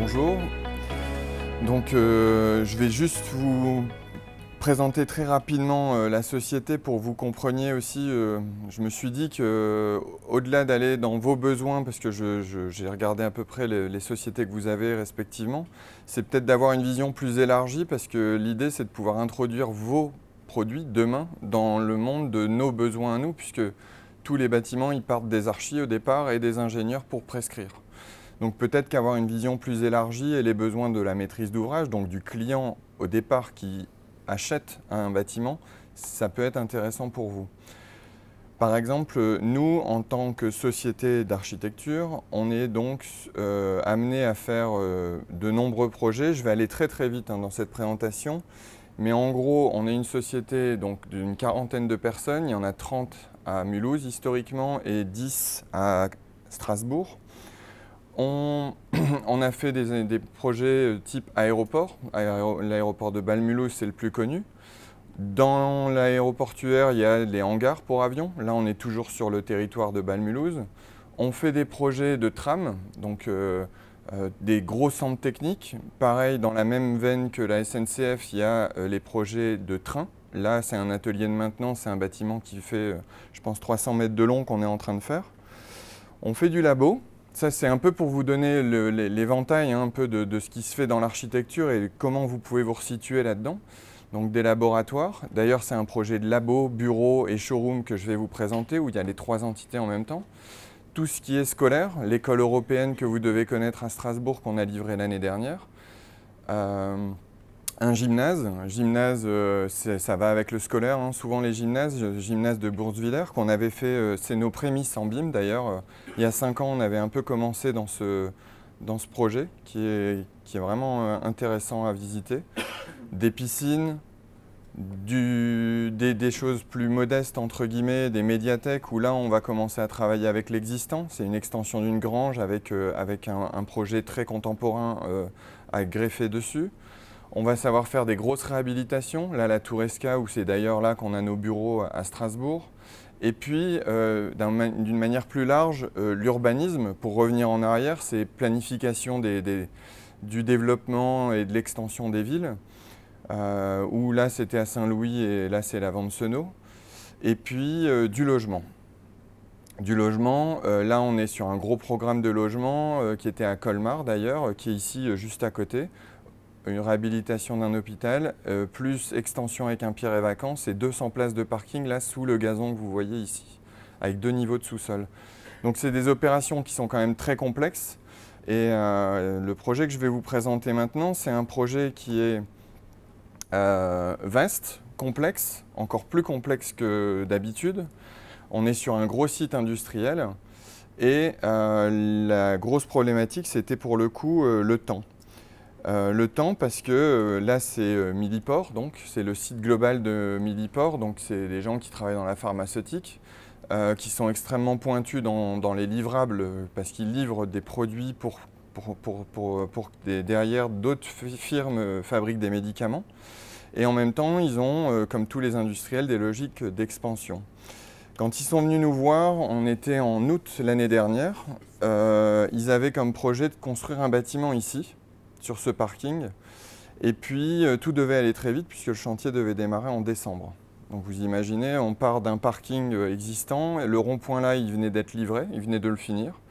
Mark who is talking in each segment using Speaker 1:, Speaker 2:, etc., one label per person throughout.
Speaker 1: bonjour. Donc je vais juste vous présenter très rapidement la société pour que vous compreniez aussi. Je me suis dit que au-delà d'aller dans vos besoins, parce que j'ai regardé à peu près les sociétés que vous avez respectivement, c'est peut-être d'avoir une vision plus élargie, parce que l'idée c'est de pouvoir introduire vos produits demain dans le monde de nos besoins à nous, puisque tous les bâtiments ils partent des archis au départ et des ingénieurs pour prescrire. Donc peut-être qu'avoir une vision plus élargie et les besoins de la maîtrise d'ouvrage, donc du client au départ qui achète un bâtiment, ça peut être intéressant pour vous. Par exemple, nous, en tant que société d'architecture, on est donc amené à faire de nombreux projets. Je vais aller très très vite dans cette présentation, mais en gros, on est une société d'une quarantaine de personnes. Il y en a 30 à Mulhouse historiquement et 10 à Strasbourg. On a fait des projets type aéroport. L'aéroport de Bâle-Mulhouse, c'est le plus connu. Dans l'aéroportuaire, il y a les hangars pour avions. Là, on est toujours sur le territoire de Bâle-Mulhouse. On fait des projets de tram, donc des gros centres techniques. Pareil, dans la même veine que la SNCF, il y a les projets de train. Là, c'est un atelier de maintenance, c'est un bâtiment qui fait, je pense, 300 mètres de long qu'on est en train de faire. On fait du labo. Ça, c'est un peu pour vous donner l'éventail un peu de ce qui se fait dans l'architecture et comment vous pouvez vous resituer là-dedans. Donc des laboratoires. D'ailleurs, c'est un projet de labo, bureau et showroom que je vais vous présenter, où il y a les trois entités en même temps. Tout ce qui est scolaire, l'école européenne que vous devez connaître à Strasbourg, qu'on a livré l'année dernière. Un gymnase, ça va avec le scolaire, hein. Souvent les gymnases, le gymnase de Bourswiller qu'on avait fait, c'est nos prémices en BIM d'ailleurs. Il y a 5 ans, on avait un peu commencé dans ce projet qui est vraiment intéressant à visiter. Des piscines, des choses plus modestes entre guillemets, des médiathèques où là on va commencer à travailler avec l'existant. C'est une extension d'une grange avec un projet très contemporain à greffer dessus. On va savoir faire des grosses réhabilitations, là la Tour Esca, où c'est d'ailleurs là qu'on a nos bureaux à Strasbourg. Et puis, d'une manière plus large, l'urbanisme, pour revenir en arrière, c'est planification du développement et de l'extension des villes, où là c'était à Saint-Louis et là c'est la Vente-Senot. Et puis du logement. Là on est sur un gros programme de logement qui était à Colmar d'ailleurs, qui est ici juste à côté. Une réhabilitation d'un hôpital, plus extension avec un Pierre et Vacances et 200 places de parking là sous le gazon que vous voyez ici, avec 2 niveaux de sous-sol. Donc c'est des opérations qui sont quand même très complexes. Et le projet que je vais vous présenter maintenant, c'est un projet qui est vaste, complexe, encore plus complexe que d'habitude. On est sur un gros site industriel et la grosse problématique, c'était pour le coup le temps. Parce que là c'est Millipore, donc c'est le site global de Millipore, donc c'est des gens qui travaillent dans la pharmaceutique, qui sont extrêmement pointus dans les livrables parce qu'ils livrent des produits pour derrière d'autres firmes fabriquent des médicaments. Et en même temps, ils ont, comme tous les industriels, des logiques d'expansion. Quand ils sont venus nous voir, on était en août l'année dernière, ils avaient comme projet de construire un bâtiment ici, sur ce parking. Et puis, tout devait aller très vite puisque le chantier devait démarrer en décembre. Donc vous imaginez, on part d'un parking existant, le rond-point là, il venait d'être livré, il venait de le finir.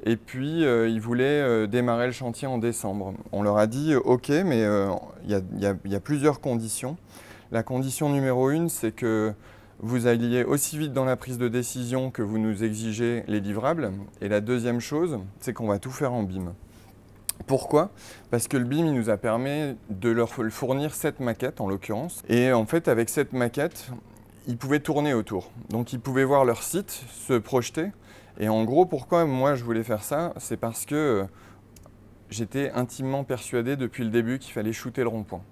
Speaker 1: Et puis, ils voulaient démarrer le chantier en décembre. On leur a dit, OK, mais il y a plusieurs conditions. La condition numéro 1, c'est que vous alliez aussi vite dans la prise de décision que vous nous exigez les livrables. Et la deuxième chose, c'est qu'on va tout faire en BIM. Pourquoi? Parce que le BIM, il nous a permis de leur fournir 7 maquettes en l'occurrence. Et en fait, avec cette maquette, ils pouvaient tourner autour. Donc ils pouvaient voir leur site se projeter. Et en gros, pourquoi moi je voulais faire ça? C'est parce que j'étais intimement persuadé depuis le début qu'il fallait shooter le rond-point.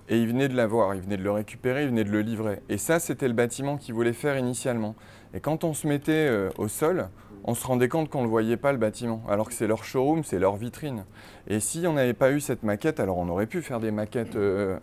Speaker 1: Et ils venaient de l'avoir, ils venaient de le récupérer, ils venaient de le livrer. Et ça, c'était le bâtiment qu'ils voulaient faire initialement. Et quand on se mettait au sol, on se rendait compte qu'on ne le voyait pas le bâtiment, alors que c'est leur showroom, c'est leur vitrine. Et si on n'avait pas eu cette maquette, alors on aurait pu faire des maquettes,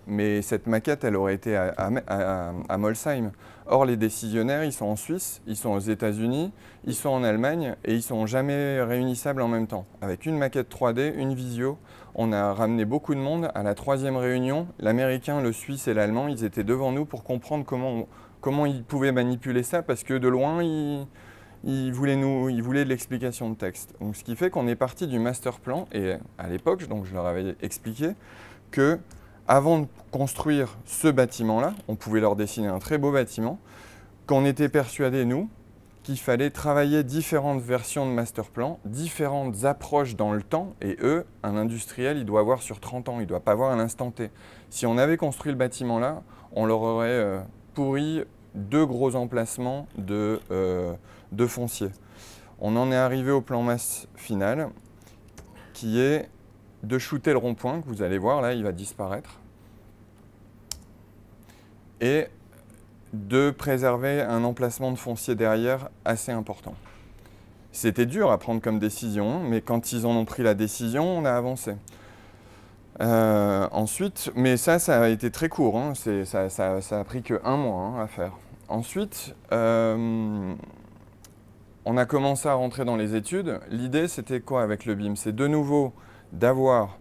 Speaker 1: mais cette maquette, elle aurait été à Molsheim. Or, les décisionnaires, ils sont en Suisse, ils sont aux États-Unis, ils sont en Allemagne, et ils ne sont jamais réunissables en même temps. Avec une maquette 3D, une visio, on a ramené beaucoup de monde. À la 3e réunion, l'Américain, le Suisse et l'Allemand, ils étaient devant nous pour comprendre comment ils pouvaient manipuler ça, parce que de loin, ils voulaient de l'explication de texte. Donc, ce qui fait qu'on est parti du master plan, et à l'époque, donc je leur avais expliqué que avant de construire ce bâtiment-là, on pouvait leur dessiner un très beau bâtiment, qu'on était persuadés, nous, qu'il fallait travailler différentes versions de master plan, différentes approches dans le temps, et eux, un industriel, il doit avoir sur 30 ans, il ne doit pas avoir à l'instant T. Si on avait construit le bâtiment là, on leur aurait pourri 2 gros emplacements de foncier. On en est arrivé au plan masse final, qui est de shooter le rond-point, que vous allez voir, là, il va disparaître, et de préserver un emplacement de foncier derrière assez important. C'était dur à prendre comme décision, mais quand ils en ont pris la décision, on a avancé. Ensuite, mais ça a été très court, hein, ça a pris que 1 mois hein, à faire. Ensuite, on a commencé à rentrer dans les études. L'idée, c'était quoi avec le BIM? C'est de nouveau d'avoir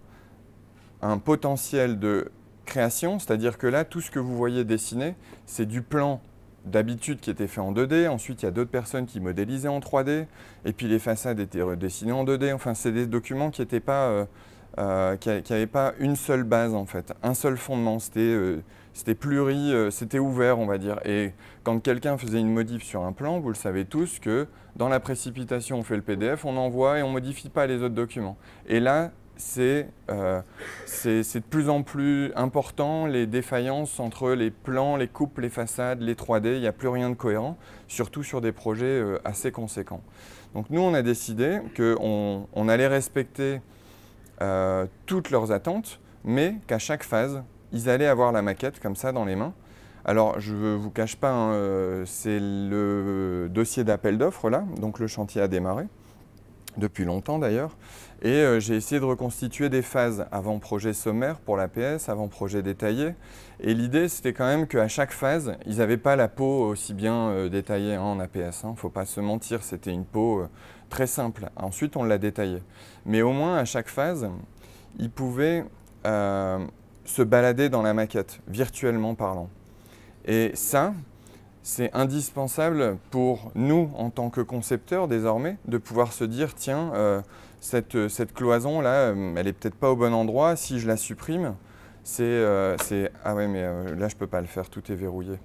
Speaker 1: un potentiel de création, c'est-à-dire que là, tout ce que vous voyez dessiné, c'est du plan d'habitude qui était fait en 2D. Ensuite, il y a d'autres personnes qui modélisaient en 3D. Et puis, les façades étaient redessinées en 2D. Enfin, c'est des documents qui n'étaient pas... qui n'avaient pas une seule base, en fait, un seul fondement. C'était c'était ouvert, on va dire. Et quand quelqu'un faisait une modif sur un plan, vous le savez tous que dans la précipitation, on fait le PDF, on envoie et on ne modifie pas les autres documents. Et là, c'est de plus en plus important, les défaillances entre les plans, les coupes, les façades, les 3D, il n'y a plus rien de cohérent, surtout sur des projets assez conséquents. Donc nous, on a décidé qu'on allait respecter toutes leurs attentes, mais qu'à chaque phase, ils allaient avoir la maquette comme ça dans les mains. Alors, je ne vous cache pas, hein, c'est le dossier d'appel d'offres là, donc le chantier a démarré, depuis longtemps d'ailleurs, et j'ai essayé de reconstituer des phases avant-projet sommaire pour l'APS, avant-projet détaillé, et l'idée c'était quand même qu'à chaque phase, ils n'avaient pas la peau aussi bien détaillée hein, en APS, il ne faut pas se mentir, c'était une peau très simple. Ensuite, on l'a détaillé. Mais au moins, à chaque phase, ils pouvaient se balader dans la maquette, virtuellement parlant. Et ça, c'est indispensable pour nous, en tant que concepteurs, désormais, de pouvoir se dire, tiens, cette cloison-là, elle n'est peut-être pas au bon endroit, si je la supprime, ah ouais, mais là, je ne peux pas le faire, tout est verrouillé.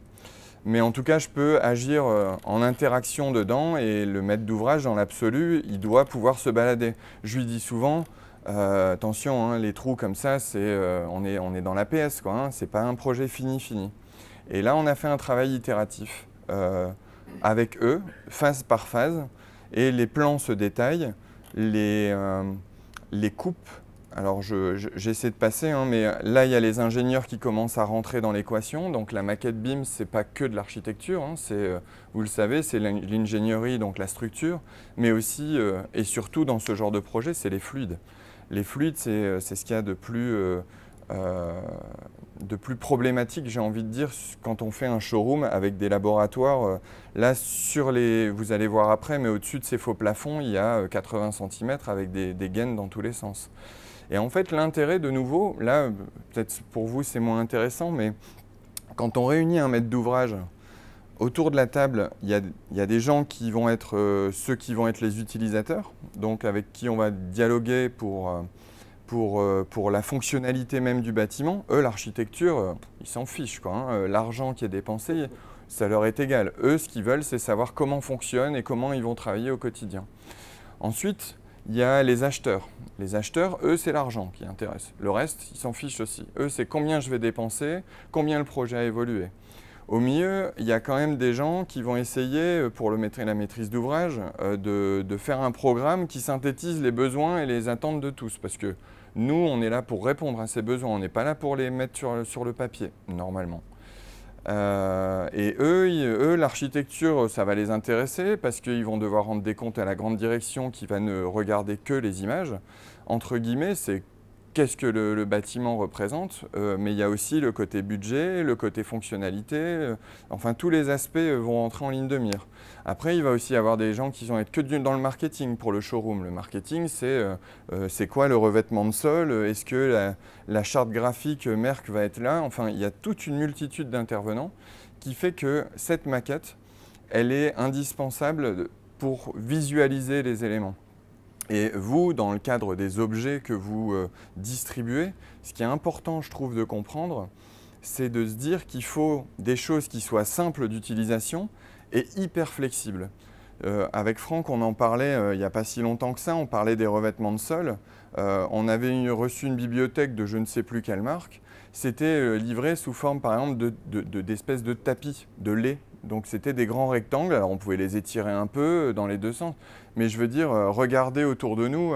Speaker 1: Mais en tout cas, je peux agir en interaction dedans et le maître d'ouvrage, dans l'absolu, il doit pouvoir se balader. Je lui dis souvent, attention, hein, les trous comme ça, on est dans l'APS, quoi. Hein, c'est pas un projet fini. Et là, on a fait un travail itératif avec eux, phase par phase, et les plans se détaillent, les coupes. Alors, j'essaie de passer, hein, mais là, il y a les ingénieurs qui commencent à rentrer dans l'équation. Donc, la maquette BIM, ce n'est pas que de l'architecture. Hein, vous le savez, c'est l'ingénierie, donc la structure. Mais aussi, et surtout dans ce genre de projet, c'est les fluides. Les fluides, c'est ce qu'il y a de plus problématique, j'ai envie de dire, quand on fait un showroom avec des laboratoires. Là, vous allez voir après, mais au-dessus de ces faux plafonds, il y a 80 cm avec des gaines dans tous les sens. Et en fait, l'intérêt, de nouveau, là, peut-être pour vous, c'est moins intéressant, mais quand on réunit un maître d'ouvrage, autour de la table, il y a des gens qui vont être ceux qui vont être les utilisateurs, donc avec qui on va dialoguer pour la fonctionnalité même du bâtiment. Eux, l'architecture, ils s'en fichent, quoi, hein. L'argent qui est dépensé, ça leur est égal. Eux, ce qu'ils veulent, c'est savoir comment fonctionne et comment ils vont travailler au quotidien. Ensuite, il y a les acheteurs. Les acheteurs, eux, c'est l'argent qui intéresse. Le reste, ils s'en fichent aussi. Eux, c'est combien je vais dépenser, combien le projet a évolué. Au milieu, il y a quand même des gens qui vont essayer, pour la maîtrise d'ouvrage, de faire un programme qui synthétise les besoins et les attentes de tous. Parce que nous, on est là pour répondre à ces besoins. On n'est pas là pour les mettre sur le papier, normalement. Et eux l'architecture, ça va les intéresser parce qu'ils vont devoir rendre des comptes à la grande direction qui va ne regarder que les images. Entre guillemets, c'est qu'est-ce que le bâtiment représente, mais il y a aussi le côté budget, le côté fonctionnalité, enfin tous les aspects vont entrer en ligne de mire. Après, il va aussi y avoir des gens qui vont être que dans le marketing pour le showroom. Le marketing, c'est quoi le revêtement de sol? Est-ce que la charte graphique Merck va être là? Enfin, il y a toute une multitude d'intervenants qui fait que cette maquette, elle est indispensable pour visualiser les éléments. Et vous, dans le cadre des objets que vous distribuez, ce qui est important, je trouve, de comprendre, c'est de se dire qu'il faut des choses qui soient simples d'utilisation et hyper flexibles. Avec Franck, on en parlait il n'y a pas si longtemps que ça, on parlait des revêtements de sol. On avait reçu une bibliothèque de je ne sais plus quelle marque. C'était livré sous forme, par exemple, d'espèces de tapis, de lait. Donc c'était des grands rectangles, alors on pouvait les étirer un peu dans les deux sens, mais je veux dire, regardez autour de nous,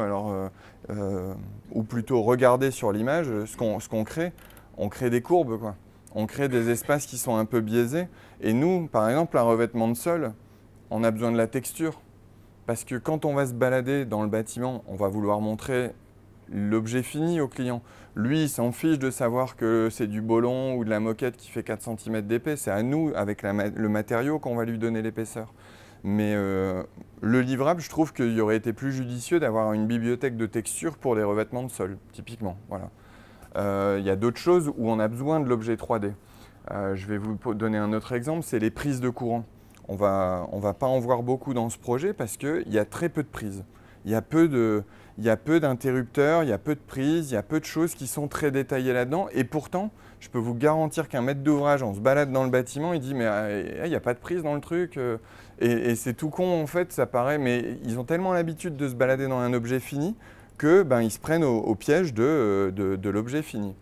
Speaker 1: ou plutôt regardez sur l'image ce qu'on crée. On crée des courbes, quoi. On crée des espaces qui sont un peu biaisés. Et nous, par exemple, un revêtement de sol, on a besoin de la texture. Parce que quand on va se balader dans le bâtiment, on va vouloir montrer l'objet fini au client. Lui, il s'en fiche de savoir que c'est du boulon ou de la moquette qui fait 4 cm d'épais. C'est à nous, avec le matériau, qu'on va lui donner l'épaisseur. Mais le livrable, je trouve qu'il aurait été plus judicieux d'avoir une bibliothèque de texture pour les revêtements de sol, typiquement. Voilà. Il y a d'autres choses où on a besoin de l'objet 3D. Je vais vous donner un autre exemple, c'est les prises de courant. On va pas en voir beaucoup dans ce projet parce qu'il y a très peu de prises. Il y a peu d'interrupteurs, il y a peu de prises, il y a peu de choses qui sont très détaillées là-dedans. Et pourtant, je peux vous garantir qu'un maître d'ouvrage, on se balade dans le bâtiment, il dit « mais il n'y a pas de prise dans le truc ». Et c'est tout con en fait, ça paraît, mais ils ont tellement l'habitude de se balader dans un objet fini que ils se prennent au piège de l'objet fini.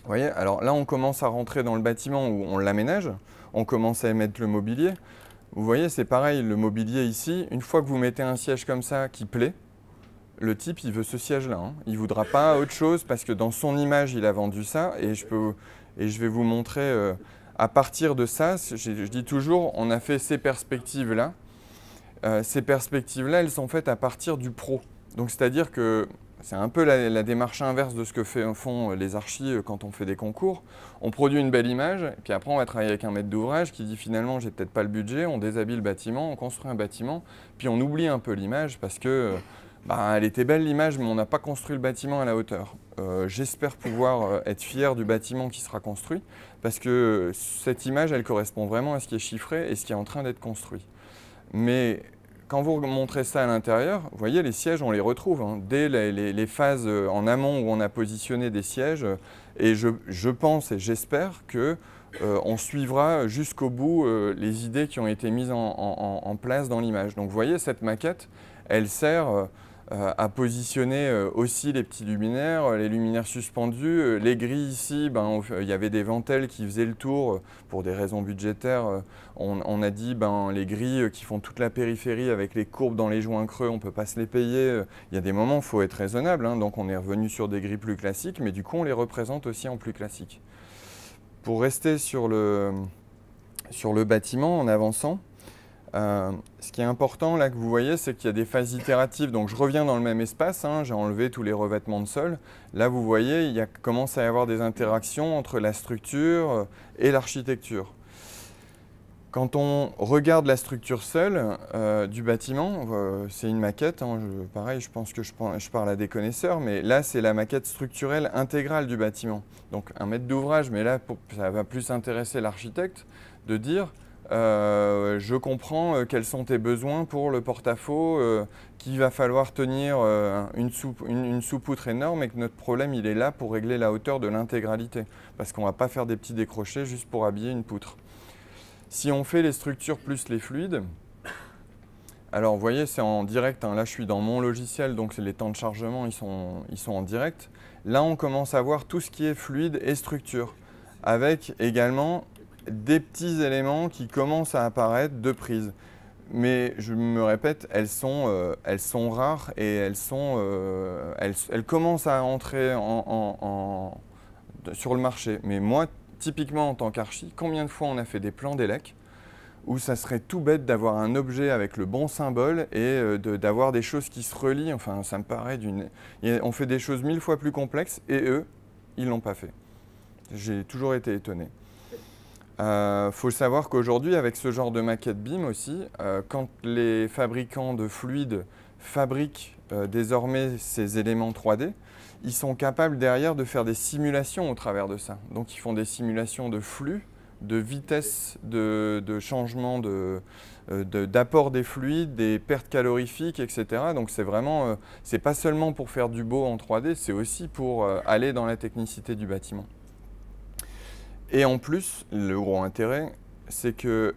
Speaker 1: Vous voyez, alors là on commence à rentrer dans le bâtiment où on l'aménage, on commence à émettre le mobilier. Vous voyez, c'est pareil, le mobilier ici, une fois que vous mettez un siège comme ça qui plaît, le type il veut ce siège-là, hein. Il ne voudra pas autre chose parce que dans son image il a vendu ça et je vais vous montrer à partir de ça, je dis toujours, on a fait ces perspectives-là. Ces perspectives-là, elles sont faites à partir du pro. Donc c'est-à-dire que c'est un peu la démarche inverse de ce que font les archis quand on fait des concours. On produit une belle image, et puis après on va travailler avec un maître d'ouvrage qui dit finalement j'ai peut-être pas le budget, on déshabille le bâtiment, on construit un bâtiment, puis on oublie un peu l'image parce que elle était belle l'image mais on n'a pas construit le bâtiment à la hauteur. J'espère pouvoir être fier du bâtiment qui sera construit parce que cette image elle correspond vraiment à ce qui est chiffré et ce qui est en train d'être construit. Mais quand vous montrez ça à l'intérieur, vous voyez, les sièges, on les retrouve hein, dès les phases en amont où on a positionné des sièges. Et je pense et j'espère qu'on suivra jusqu'au bout les idées qui ont été mises en place dans l'image. Donc vous voyez, cette maquette, elle sert à positionner aussi les petits luminaires, les luminaires suspendus. Les grilles ici, il y avait des ventelles qui faisaient le tour pour des raisons budgétaires. On a dit les grilles qui font toute la périphérie avec les courbes dans les joints creux, on ne peut pas se les payer. Il y a des moments où il faut être raisonnable, hein, donc on est revenu sur des grilles plus classiques, mais du coup on les représente aussi en plus classique. Pour rester sur le bâtiment en avançant, ce qui est important là que vous voyez, c'est qu'il y a des phases itératives. Donc je reviens dans le même espace, hein, j'ai enlevé tous les revêtements de sol. Là vous voyez, il commence à y avoir des interactions entre la structure et l'architecture. Quand on regarde la structure seule du bâtiment, c'est une maquette, hein, pareil je pense que je parle à des connaisseurs, mais là c'est la maquette structurelle intégrale du bâtiment. Donc un maître d'ouvrage, mais là ça va plus intéresser l'architecte, de dire je comprends quels sont tes besoins pour le porte-à-faux, qu'il va falloir tenir une sous-poutre énorme et que notre problème il est là pour régler la hauteur de l'intégralité. Parce qu'on ne va pas faire des petits décrochés juste pour habiller une poutre. Si on fait les structures plus les fluides, alors vous voyez c'est en direct, hein, là je suis dans mon logiciel donc les temps de chargement ils sont en direct. Là on commence à voir tout ce qui est fluide et structure, avec également des petits éléments qui commencent à apparaître de prise. Mais je me répète, elles sont rares et elles commencent à entrer sur le marché. Mais moi, typiquement en tant qu'archi, combien de fois on a fait des plans d'élec où ça serait tout bête d'avoir un objet avec le bon symbole et d'avoir des choses qui se relient. Enfin, ça me paraît on fait des choses 1000 fois plus complexes et eux, ils ne l'ont pas fait. J'ai toujours été étonné. Faut savoir qu'aujourd'hui, avec ce genre de maquette BIM aussi, quand les fabricants de fluides fabriquent désormais ces éléments 3D, ils sont capables derrière de faire des simulations au travers de ça. Donc ils font des simulations de flux, de vitesse de changement d'apport des fluides, des pertes calorifiques, etc. Donc c'est vraiment, c'est pas seulement pour faire du beau en 3D, c'est aussi pour aller dans la technicité du bâtiment. Et en plus, le gros intérêt, c'est que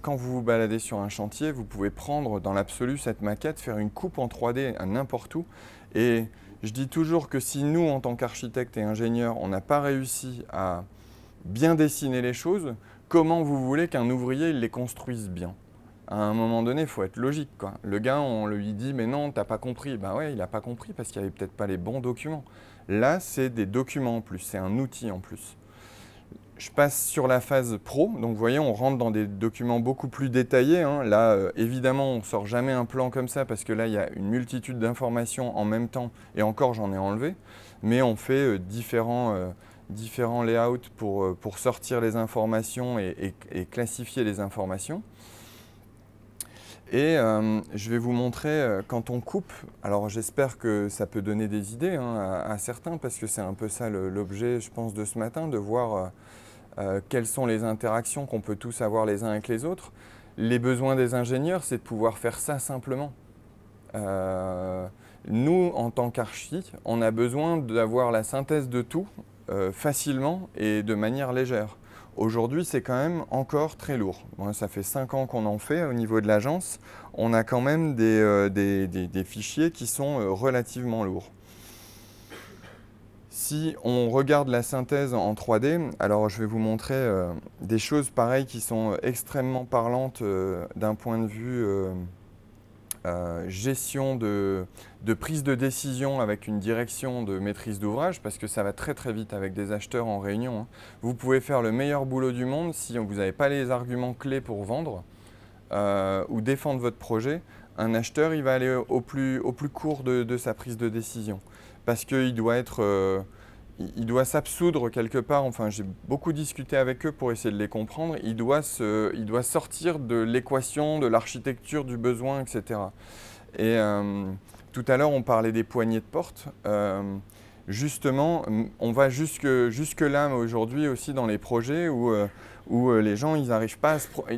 Speaker 1: quand vous vous baladez sur un chantier, vous pouvez prendre dans l'absolu cette maquette, faire une coupe en 3D à n'importe où. Et je dis toujours que si nous, en tant qu'architectes et ingénieurs, on n'a pas réussi à bien dessiner les choses, comment vous voulez qu'un ouvrier les construise bien? À un moment donné, il faut être logique, quoi. Le gars, on lui dit « mais non, t'as pas compris ». Ben ouais, il n'a pas compris parce qu'il n'y avait peut-être pas les bons documents. Là, c'est des documents en plus, c'est un outil en plus. Je passe sur la phase pro, donc vous voyez, on rentre dans des documents beaucoup plus détaillés, hein. Là, évidemment, on ne sort jamais un plan comme ça parce que là, il y a une multitude d'informations en même temps, et encore, j'en ai enlevé, mais on fait différents layouts pour sortir les informations et classifier les informations. Et je vais vous montrer quand on coupe, alors j'espère que ça peut donner des idées hein, à certains, parce que c'est un peu ça l'objet, je pense, de ce matin, de voir quelles sont les interactions qu'on peut tous avoir les uns avec les autres. Les besoins des ingénieurs, c'est de pouvoir faire ça simplement. Nous, en tant qu'archi, on a besoin d'avoir la synthèse de tout facilement et de manière légère. Aujourd'hui, c'est quand même encore très lourd. Bon, ça fait 5 ans qu'on en fait au niveau de l'agence. On a quand même des fichiers qui sont relativement lourds. Si on regarde la synthèse en 3D, alors je vais vous montrer des choses pareilles qui sont extrêmement parlantes d'un point de vue gestion de prise de décision avec une direction de maîtrise d'ouvrage, parce que ça va très très vite avec des acheteurs en réunion, hein. Vous pouvez faire le meilleur boulot du monde si vous n'avez pas les arguments clés pour vendre ou défendre votre projet. Un acheteur, il va aller au plus court de sa prise de décision, parce qu'il doit être... il doit s'absoudre quelque part, enfin j'ai beaucoup discuté avec eux pour essayer de les comprendre, il doit sortir de l'équation, de l'architecture, du besoin, etc. Et tout à l'heure on parlait des poignées de porte, justement on va jusque là aujourd'hui aussi dans les projets où les gens ils n'arrivent pas à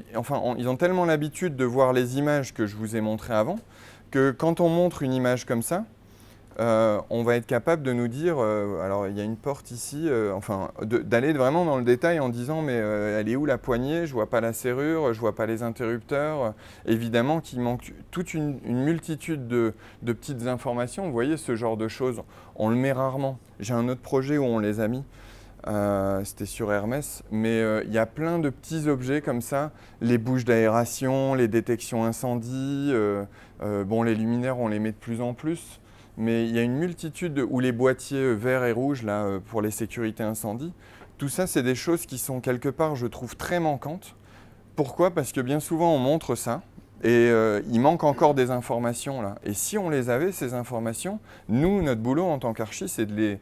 Speaker 1: ils ont tellement l'habitude de voir les images que je vous ai montrées avant, que quand on montre une image comme ça, on va être capable de nous dire, alors il y a une porte ici, d'aller vraiment dans le détail en disant mais elle est où la poignée, je vois pas la serrure, je vois pas les interrupteurs, évidemment qu'il manque toute une multitude de petites informations. Vous voyez ce genre de choses, on le met rarement. J'ai un autre projet où on les a mis, c'était sur Hermès, mais il y a plein de petits objets comme ça, les bouches d'aération, les détections incendie, bon les luminaires on les met de plus en plus. Mais il y a une multitude, ou les boîtiers verts et rouges là, pour les sécurités incendie. Tout ça, c'est des choses qui sont quelque part, je trouve, très manquantes. Pourquoi? Parce que bien souvent, on montre ça, et il manque encore des informations là. Et si on les avait, ces informations, nous, notre boulot en tant qu'archi, c'est de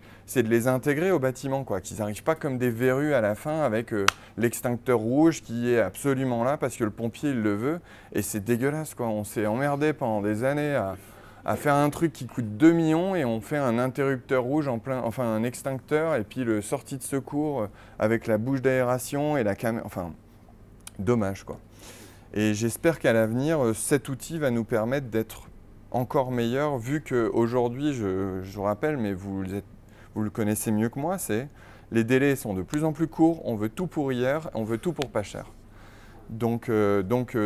Speaker 1: les intégrer au bâtiment, quoi. Qu'ils n'arrivent pas comme des verrues à la fin avec l'extincteur rouge qui est absolument là parce que le pompier, il le veut. Et c'est dégueulasse, quoi. On s'est emmerdé pendant des années à faire un truc qui coûte 2 millions et on fait un interrupteur rouge un extincteur et puis le sortie de secours avec la bouche d'aération et la caméra, enfin, dommage quoi. Et j'espère qu'à l'avenir, cet outil va nous permettre d'être encore meilleur, vu qu'aujourd'hui, je vous rappelle, mais vous le connaissez mieux que moi, c'est les délais sont de plus en plus courts, on veut tout pour hier, on veut tout pour pas cher. Donc,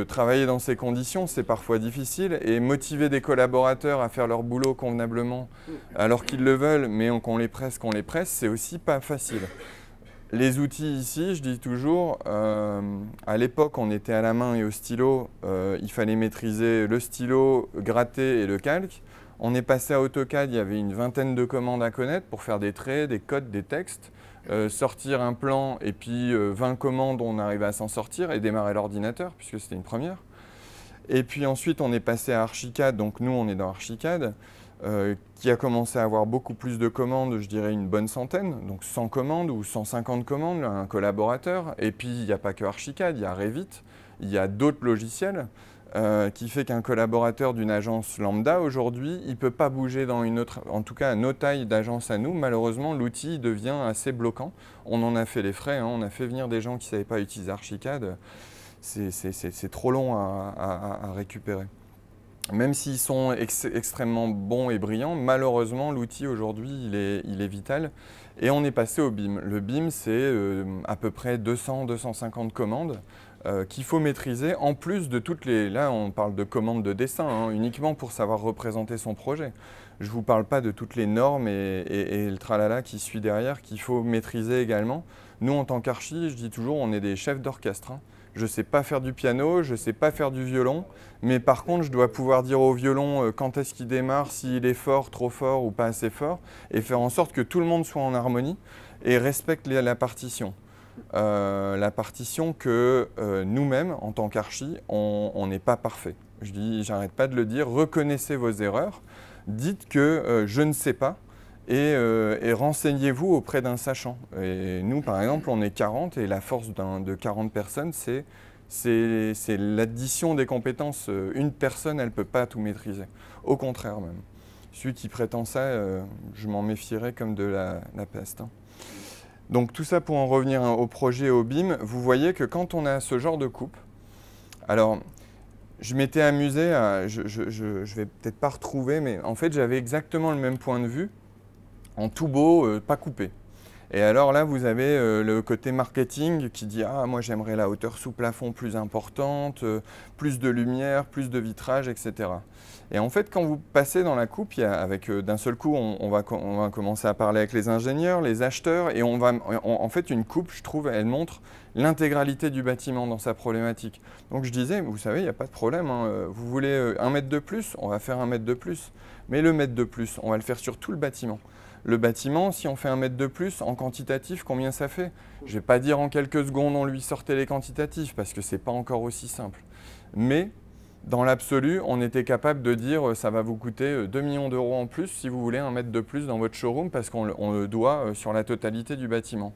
Speaker 1: travailler dans ces conditions, c'est parfois difficile, et motiver des collaborateurs à faire leur boulot convenablement alors qu'ils le veulent, mais qu'on les presse, c'est aussi pas facile. Les outils ici, je dis toujours, à l'époque on était à la main et au stylo, il fallait maîtriser le stylo, gratter et le calque. On est passé à AutoCAD, il y avait une vingtaine de commandes à connaître pour faire des traits, des codes, des textes. sortir un plan et puis 20 commandes, on arrivait à s'en sortir et démarrer l'ordinateur, puisque c'était une première. Et puis ensuite, on est passé à Archicad, donc nous, on est dans Archicad, qui a commencé à avoir beaucoup plus de commandes, je dirais une bonne centaine, donc 100 commandes ou 150 commandes, un collaborateur. Et puis, il n'y a pas que Archicad, il y a Revit, il y a d'autres logiciels, qui fait qu'un collaborateur d'une agence lambda, aujourd'hui, il ne peut pas bouger dans une autre, en tout cas à nos tailles d'agence à nous. Malheureusement, l'outil devient assez bloquant. On en a fait les frais, hein, on a fait venir des gens qui ne savaient pas utiliser Archicad. C'est trop long à récupérer. Même s'ils sont extrêmement bons et brillants, malheureusement, l'outil aujourd'hui, il est vital. Et on est passé au BIM. Le BIM, c'est à peu près 200-250 commandes qu'il faut maîtriser, en plus de toutes les... Là, on parle de commandes de dessin, hein, uniquement pour savoir représenter son projet. Je ne vous parle pas de toutes les normes et le tralala qui suit derrière, qu'il faut maîtriser également. Nous, en tant qu'archi, je dis toujours, on est des chefs d'orchestre, hein. Je ne sais pas faire du piano, je ne sais pas faire du violon, mais par contre, je dois pouvoir dire au violon quand est-ce qu'il démarre, s'il est fort, trop fort ou pas assez fort, et faire en sorte que tout le monde soit en harmonie et respecte la partition. La partition que nous-mêmes, en tant qu'archi, on n'est pas parfait. J'arrête pas de le dire, reconnaissez vos erreurs, dites que je ne sais pas, et renseignez-vous auprès d'un sachant. Et nous, par exemple, on est 40 et la force de 40 personnes, c'est l'addition des compétences. Une personne, elle ne peut pas tout maîtriser. Au contraire même. Celui qui prétend ça, je m'en méfierais comme de la peste, hein. Donc tout ça pour en revenir au projet et au BIM, vous voyez que quand on a ce genre de coupe, alors je m'étais amusé à, je vais peut-être pas retrouver, mais en fait j'avais exactement le même point de vue, en tout beau, pas coupé. Et alors là, vous avez le côté marketing qui dit « Ah, moi j'aimerais la hauteur sous plafond plus importante, plus de lumière, plus de vitrage, etc. » Et en fait, quand vous passez dans la coupe, d'un seul coup, on va commencer à parler avec les ingénieurs, les acheteurs, et en fait, une coupe, je trouve, elle montre l'intégralité du bâtiment dans sa problématique. Donc je disais, vous savez, il n'y a pas de problème, hein, vous voulez 1 mètre de plus, on va faire 1 mètre de plus. Mais le mètre de plus, on va le faire sur tout le bâtiment. Le bâtiment, si on fait 1 mètre de plus, en quantitatif, combien ça fait? Je ne vais pas dire en quelques secondes on lui sortait les quantitatifs, parce que ce n'est pas encore aussi simple. Mais dans l'absolu, on était capable de dire ça va vous coûter 2 millions d'euros en plus si vous voulez 1 mètre de plus dans votre showroom, parce qu'on le doit sur la totalité du bâtiment.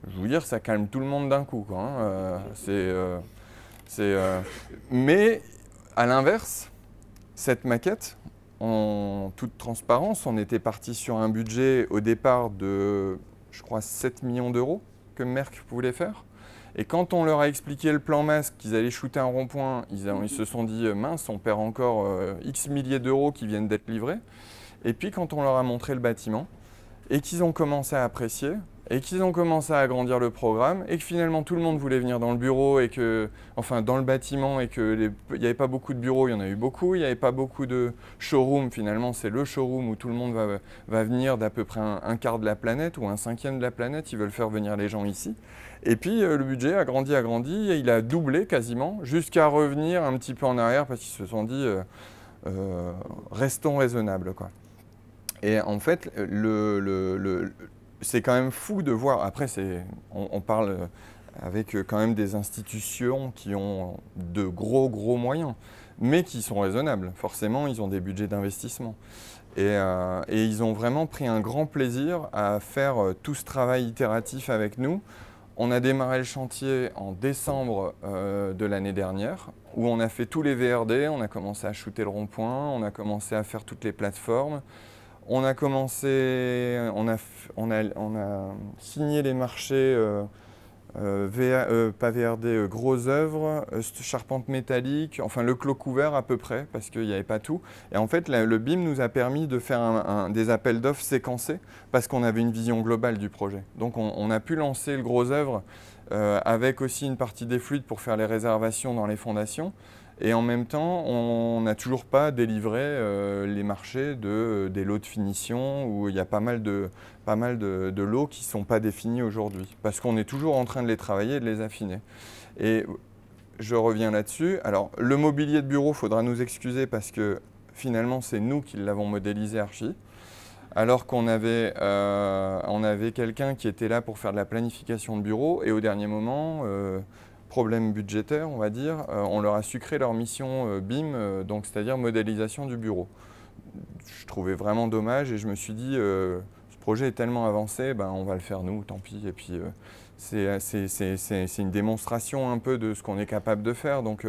Speaker 1: Je veux dire, ça calme tout le monde d'un coup, quoi, hein. Mais à l'inverse, cette maquette, en toute transparence, on était parti sur un budget au départ de, je crois, 7 millions d'euros que Merck voulait faire. Et quand on leur a expliqué le plan masque, qu'ils allaient shooter un rond-point, ils se sont dit « mince, on perd encore X milliers d'euros qui viennent d'être livrés ». Et puis quand on leur a montré le bâtiment, et qu'ils ont commencé à apprécier, et qu'ils ont commencé à agrandir le programme, et que finalement tout le monde voulait venir dans le bureau, enfin dans le bâtiment, et qu'il n'y avait pas beaucoup de bureaux, il y en a eu beaucoup, il n'y avait pas beaucoup de showroom, finalement c'est le showroom où tout le monde va venir d'à peu près un quart de la planète, ou un cinquième de la planète, ils veulent faire venir les gens ici. Et puis le budget a grandi, et il a doublé quasiment, jusqu'à revenir un petit peu en arrière, parce qu'ils se sont dit restons raisonnables, quoi. Et en fait, c'est quand même fou de voir, après on parle avec quand même des institutions qui ont de gros moyens, mais qui sont raisonnables. Forcément, ils ont des budgets d'investissement. Et ils ont vraiment pris un grand plaisir à faire tout ce travail itératif avec nous. On a démarré le chantier en décembre de l'année dernière, où on a fait tous les VRD, on a commencé à shooter le rond-point, on a commencé à faire toutes les plateformes. On a commencé, on a signé les marchés, pas VRD, gros œuvres, charpente métallique, enfin le clos couvert à peu près, parce qu'il n'y avait pas tout. Et en fait, le BIM nous a permis de faire des appels d'offres séquencés, parce qu'on avait une vision globale du projet. Donc on a pu lancer le gros œuvre avec aussi une partie des fluides pour faire les réservations dans les fondations. Et en même temps, on n'a toujours pas délivré les marchés des lots de finition où il y a pas mal de lots qui ne sont pas définis aujourd'hui. Parce qu'on est toujours en train de les travailler et de les affiner. Et je reviens là-dessus. Alors, le mobilier de bureau, il faudra nous excuser parce que finalement, c'est nous qui l'avons modélisé archi. alors on avait quelqu'un qui était là pour faire de la planification de bureau, et au dernier moment, problème budgétaire, on va dire, on leur a sucré leur mission BIM, donc c'est-à-dire modélisation du bureau. Je trouvais vraiment dommage et je me suis dit, ce projet est tellement avancé, ben, on va le faire nous, tant pis. Et puis c'est une démonstration un peu de ce qu'on est capable de faire. Donc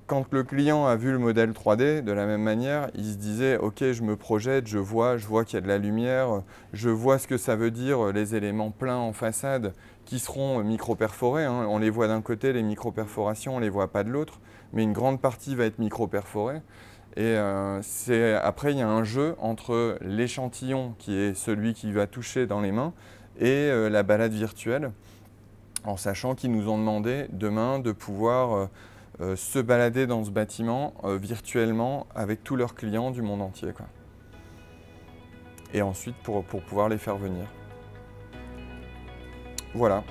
Speaker 1: quand le client a vu le modèle 3D, de la même manière, il se disait « Ok, je me projette, je vois qu'il y a de la lumière, je vois ce que ça veut dire, les éléments pleins en façade qui seront micro-perforés. Hein. On les voit d'un côté, les micro-perforations, on ne les voit pas de l'autre, mais une grande partie va être micro-perforée. Et après, il y a un jeu entre l'échantillon, qui est celui qui va toucher dans les mains, et la balade virtuelle, en sachant qu'ils nous ont demandé demain de pouvoir se balader dans ce bâtiment virtuellement avec tous leurs clients du monde entier, quoi. Et ensuite pour pouvoir les faire venir. Voilà.